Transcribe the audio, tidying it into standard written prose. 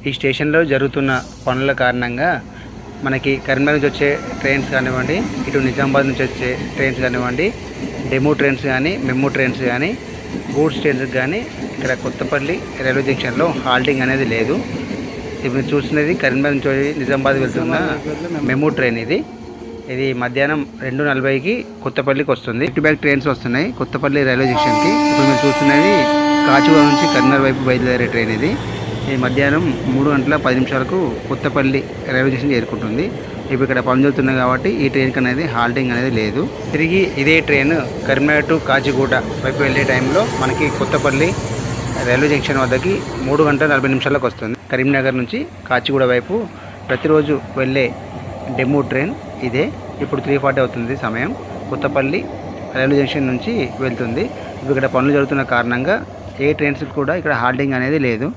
ఈ స్టేషన్లో జరుగుతున్న పనుల కారణంగా మనకి కరీంనగర్ నుంచి వచ్చే ట్రైన్స్ కానివ్వండి, ఇటు నిజామాబాద్ నుంచి వచ్చే ట్రైన్స్ కానివ్వండి, డెమో ట్రైన్స్ కానీ, మెమో ట్రైన్స్ కానీ, గూడ్స్ ట్రైన్స్ కానీ ఇక్కడ కొత్తపల్లి రైల్వే జంక్షన్లో హాల్టింగ్ అనేది లేదు. ఇప్పుడు చూస్తున్నది కరీంనగర్ నుంచి నిజామాబాద్ వెళ్తున్న మెమో ట్రైన్. ఇది మధ్యాహ్నం 2:40కి కొత్తపల్లికి వస్తుంది. ఇటు బ్యాక్ ట్రైన్స్ వస్తున్నాయి కొత్తపల్లి రైల్వే జంక్షన్కి. ఇప్పుడు మేము చూస్తున్నది కాచిగూడ నుంచి కరీంనగర్ వైపు బయలుదేరే ట్రైన్. ఇది మధ్యాహ్నం 3:10 కొత్తపల్లి రైల్వే స్టేషన్ చేరుకుంటుంది. ఇప్పుడు ఇక్కడ పని జరుగుతున్నాయి కాబట్టి ఈ ట్రైన్కి అనేది హాల్టింగ్ అనేది లేదు. తిరిగి ఇదే ట్రైన్ కరీంనగర్ టు కాచిగూడ వైపు వెళ్ళే టైంలో మనకి కొత్తపల్లి రైల్వే జంక్షన్ వద్దకి 3:40 వస్తుంది. కరీంనగర్ నుంచి కాచిగూడ వైపు ప్రతిరోజు వెళ్ళే డెమో ట్రైన్ ఇదే. ఇప్పుడు 3:40 అవుతుంది సమయం. కొత్తపల్లి రైల్వే జంక్షన్ నుంచి వెళ్తుంది. ఇప్పుడు ఇక్కడ పనులు జరుగుతున్న కారణంగా ఏ ట్రైన్స్ కూడా ఇక్కడ హాల్టింగ్ అనేది లేదు.